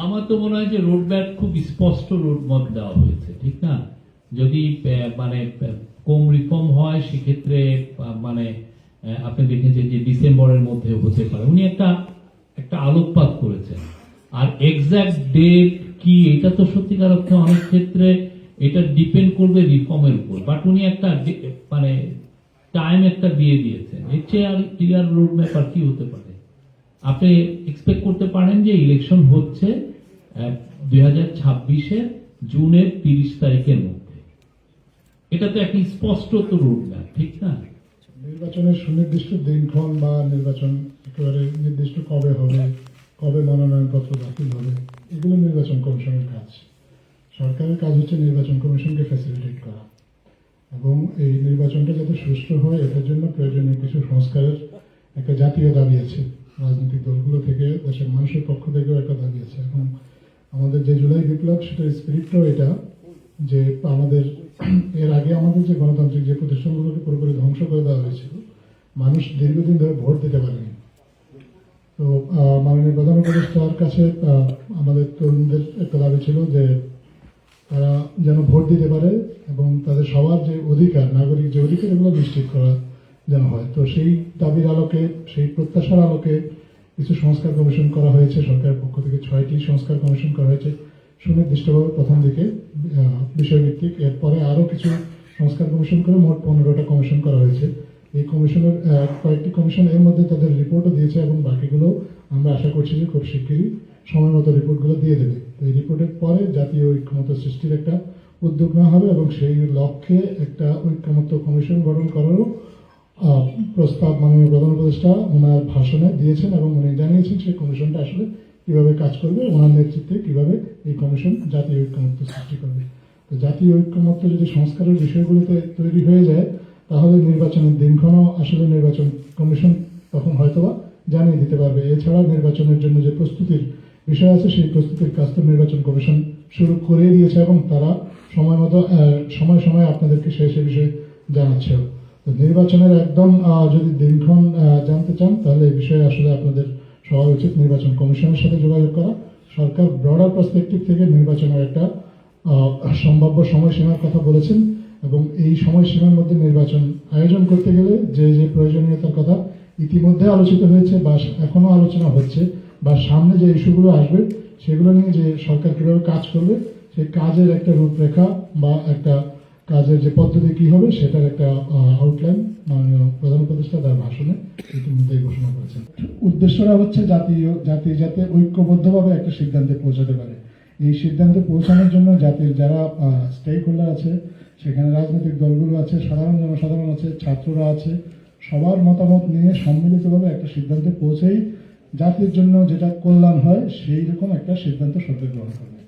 আমার তো মনে হয় যে রোড ম্যাপ খুব স্পষ্ট রোড ম্যাপ দেওয়া হয়েছে, ঠিক না? যদি মানে কম রিফর্ম হয় সেক্ষেত্রে মানে আপনি দেখেছেন যে ডিসেম্বরের মধ্যে হতে পারে। উনি একটা আলোকপাত করেছেন, আর এক্সাক্ট ডেট কি এটা তো সত্যিকার অর্থে অনেক ক্ষেত্রে এটা ডিপেন্ড করবে রিফর্মের উপর, বাট উনি একটা মানে টাইম একটা দিয়ে দিয়েছেন। এর চেয়ে আর ক্লিয়ার রোড ম্যাপ আর কি হতে পারে? আপনি এক্সপেক্ট করতে পারেন যে ইলেকশন হচ্ছে 2026-এর জুনের 30 তারিখের মধ্যে। এটা তো একটা স্পষ্ট তো রোড ম্যাপ, ঠিক না? নির্বাচনের সুনির্দিষ্ট দিনক্ষণ বা নির্বাচন একেবারে নির্দিষ্ট কবে হবে, কবে মনোনয়নপত্র দাখিল হবে, এগুলো নির্বাচন কমিশনের কাজ। সরকারের কাজ হচ্ছে নির্বাচন কমিশনকে ফ্যাসিলিটেট করা, এবং এই নির্বাচনটা যাতে সুষ্ঠু হয় এটার জন্য প্রয়োজনীয় কিছু সংস্কারের একটা জাতীয় দাবি আছে। রাজনৈতিক দলগুলো থেকে, দেশের মানুষের পক্ষ থেকেও একটা দাবি আছে। এখন আমাদের যে জুলাই বিপ্লব, সেটার স্পিরিটটাও এটা যে আমাদের এর আগে আমাদের যে গণতান্ত্রিক যে প্রতিষ্ঠানগুলোকে পুরোপুরি ধ্বংস করে দেওয়া হয়েছিল, মানুষ দীর্ঘদিন ধরে ভোট দিতে পারেনি। তো মাননীয় প্রধান উপদেষ্টার কাছে আমাদের তরুণদের একটা দাবি ছিল যে তারা যেন ভোট দিতে পারে এবং তাদের সবার যে অধিকার, নাগরিক যে অধিকার, এগুলো নিশ্চিত করা যেন হয়। তো সেই দাবির আলোকে, সেই প্রত্যাশার আলোকে কিছু সংস্কার কমিশন করা হয়েছে। সরকারের পক্ষ থেকে 6টি সংস্কার কমিশন করা হয়েছে সুনির্দিষ্টভাবে প্রথম দিকে বিষয়ভিত্তিক। এরপরে আরও কিছু সংস্কার কমিশন করে মোট 15টা কমিশন করা হয়েছে। এই কমিশনের কয়েকটি কমিশন এর মধ্যে তাদের রিপোর্টও দিয়েছে, এবং বাকিগুলো আমরা আশা করছি যে খুব শিগগিরই সময় মতো রিপোর্টগুলো দিয়ে দেবে। তো এই রিপোর্টের পরে জাতীয় ঐক্যমত্য সৃষ্টির একটা উদ্যোগ নেওয়া হবে, এবং সেই লক্ষ্যে একটা ঐক্যমত্য কমিশন গঠন করারও প্রস্তাব মাননীয় প্রধান উপদেষ্টা ওনার ভাষণে দিয়েছেন, এবং উনি জানিয়েছেন সেই কমিশনটা আসলে কিভাবে কাজ করবে, ওনার নেতৃত্বে কিভাবে এই কমিশন জাতীয় ঐক্যমত্য সৃষ্টি করবে। তো জাতীয় ঐক্যমত্য যদি সংস্কারের বিষয়গুলোতে তৈরি হয়ে যায়, তাহলে নির্বাচনের দিনক্ষণও আসলে নির্বাচন কমিশন তখন হয়তোবা জানিয়ে দিতে পারবে। এছাড়া নির্বাচনের জন্য যে প্রস্তুতির বিষয় আছে, সেই প্রস্তুতির কাজ তো নির্বাচন কমিশন শুরু করে দিয়েছে, এবং তারা সময় মতো সময় সময় আপনাদেরকে সে বিষয়ে জানাচ্ছেও। তো নির্বাচনের একদম যদি দিনক্ষণ জানতে চান, তাহলে এই বিষয়ে আসলে আপনাদের সবার উচিত নির্বাচন কমিশনের সাথে যোগাযোগ করা। সরকার ব্রডার পার্সপেক্টিভ থেকে নির্বাচনের একটা সম্ভাব্য সময়সীমার কথা বলেছেন, এবং এই সময়সীমার মধ্যে নির্বাচন আয়োজন করতে গেলে যে যে প্রয়োজনীয়তার কথা ইতিমধ্যে আলোচিত হয়েছে বা এখনো আলোচনা হচ্ছে, বা সামনে যে ইস্যুগুলো আসবে সেগুলো নিয়ে যে সরকার কীভাবে কাজ করবে, সেই কাজের একটা রূপরেখা বা একটা কাজের যে পদ্ধতি কী হবে, সেটার একটা আউটলাইন মাননীয় প্রধান উপদেষ্টা তার ভাষণে ইতিমধ্যেই ঘোষণা করেছেন। উদ্দেশ্যটা হচ্ছে জাতি যাতে ঐক্যবদ্ধভাবে একটা সিদ্ধান্তে পৌঁছাতে পারে। এই সিদ্ধান্তে পৌঁছানোর জন্য জাতির যারা স্টেক হোল্ডার আছে, সেখানে রাজনৈতিক দলগুলো আছে, সাধারণ জনসাধারণ আছে, ছাত্ররা আছে, সবার মতামত নিয়ে সম্মিলিতভাবে একটা সিদ্ধান্তে পৌঁছেই জাতির জন্য যেটা কল্যাণ হয়, সেই রকম একটা সিদ্ধান্ত সরকার গ্রহণ করবে।